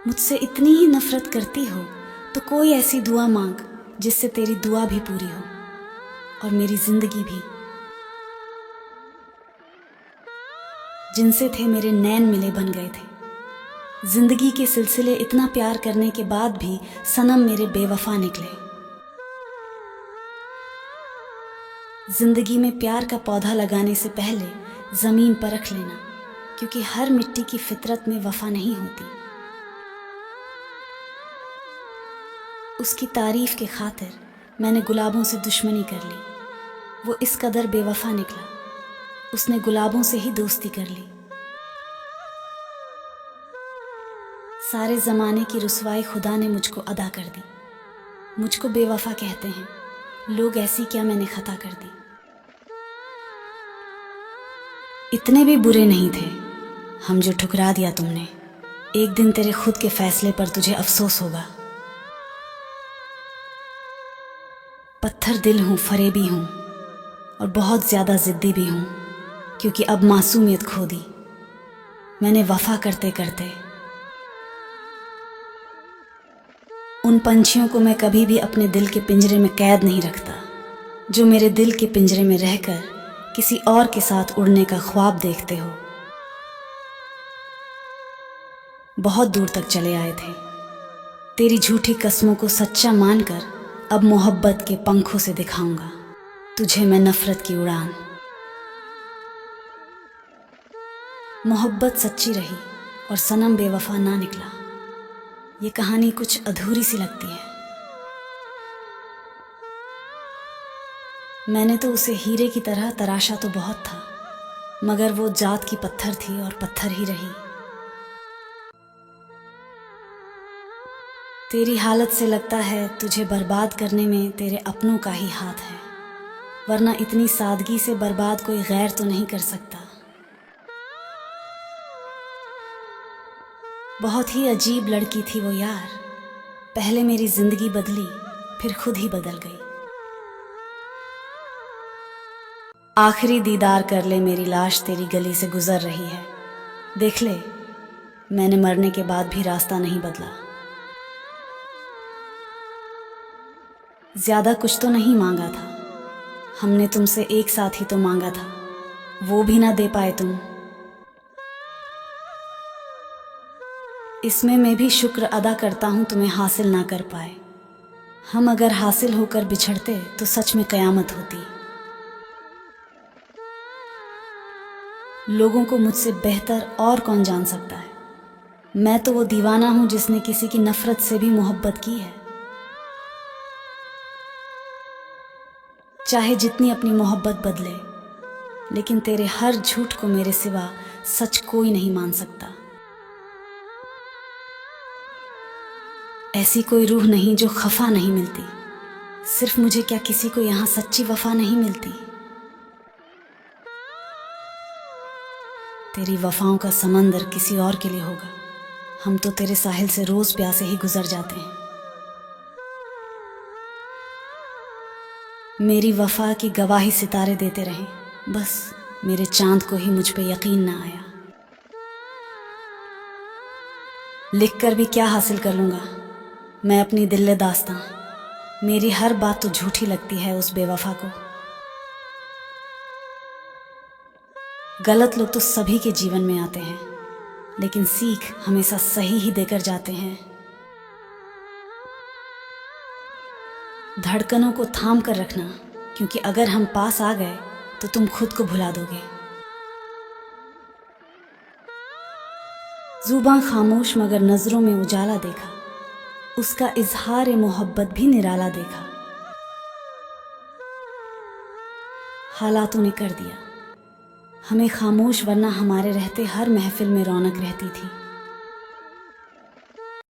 मुझसे इतनी ही नफरत करती हो तो कोई ऐसी दुआ मांग जिससे तेरी दुआ भी पूरी हो और मेरी जिंदगी भी। जिनसे थे मेरे नैन मिले बन गए थे। जिंदगी के सिलसिले इतना प्यार करने के बाद भी सनम मेरे बेवफा निकले। जिंदगी में प्यार का पौधा लगाने से पहले जमीन परख लेना, क्योंकि हर मिट्टी की फितरत में वफा नहीं होती। उसकी तारीफ के खातिर मैंने गुलाबों से दुश्मनी कर ली। वो इस कदर बेवफा निकला, उसने गुलाबों से ही दोस्ती कर ली। सारे ज़माने की रुसवाई खुदा ने मुझको अदा कर दी। मुझको बेवफा कहते हैं लोग, ऐसी क्या मैंने खता कर दी। इतने भी बुरे नहीं थे हम जो ठुकरा दिया तुमने। एक दिन तेरे खुद के फैसले पर तुझे अफसोस होगा। पत्थर दिल हूँ, फरेबी हूँ और बहुत ज़्यादा ज़िद्दी भी हूँ, क्योंकि अब मासूमियत खो दी मैंने वफा करते करते। उन पंछियों को मैं कभी भी अपने दिल के पिंजरे में कैद नहीं रखता, जो मेरे दिल के पिंजरे में रहकर किसी और के साथ उड़ने का ख्वाब देखते हो। बहुत दूर तक चले आए थे, तेरी झूठी कस्मों को सच्चा मानकर अब मोहब्बत के पंखों से दिखाऊंगा तुझे मैं नफरत की उड़ान। मोहब्बत सच्ची रही और सनम बेवफा ना निकला। ये कहानी कुछ अधूरी सी लगती है। मैंने तो उसे हीरे की तरह तराशा तो बहुत था, मगर वो जात की पत्थर थी और पत्थर ही रही। तेरी हालत से लगता है तुझे बर्बाद करने में तेरे अपनों का ही हाथ है, वरना इतनी सादगी से बर्बाद कोई गैर तो नहीं कर सकता। बहुत ही अजीब लड़की थी वो यार, पहले मेरी जिंदगी बदली फिर खुद ही बदल गई। आखिरी दीदार कर ले, मेरी लाश तेरी गली से गुजर रही है। देख ले, मैंने मरने के बाद भी रास्ता नहीं बदला। ज्यादा कुछ तो नहीं मांगा था, हमने तुमसे एक साथ ही तो मांगा था, वो भी ना दे पाए तुम। इसमें मैं भी शुक्र अदा करता हूं तुम्हें हासिल ना कर पाए। हम अगर हासिल होकर बिछड़ते तो सच में कयामत होती। लोगों को मुझसे बेहतर और कौन जान सकता है। मैं तो वो दीवाना हूं जिसने किसी की नफरत से भी मोहब्बत की है। चाहे जितनी अपनी मोहब्बत बदले, लेकिन तेरे हर झूठ को मेरे सिवा सच कोई नहीं मान सकता। ऐसी कोई रूह नहीं जो खफा नहीं मिलती। सिर्फ मुझे क्या, किसी को यहाँ सच्ची वफा नहीं मिलती। तेरी वफाओं का समंदर किसी और के लिए होगा, हम तो तेरे साहिल से रोज प्यासे ही गुजर जाते हैं। मेरी वफा की गवाही सितारे देते रहे, बस मेरे चांद को ही मुझ पे यकीन ना आया। लिख कर भी क्या हासिल कर लूँगा मैं अपनी दिल दास्तां। मेरी हर बात तो झूठी लगती है उस बेवफा को। गलत लोग तो सभी के जीवन में आते हैं, लेकिन सीख हमेशा सही ही देकर जाते हैं। धड़कनों को थाम कर रखना, क्योंकि अगर हम पास आ गए तो तुम खुद को भुला दोगे। जुबां खामोश मगर नजरों में उजाला देखा, उसका इजहार मोहब्बत भी निराला देखा। हालातों ने कर दिया हमें खामोश, वरना हमारे रहते हर महफिल में रौनक रहती थी।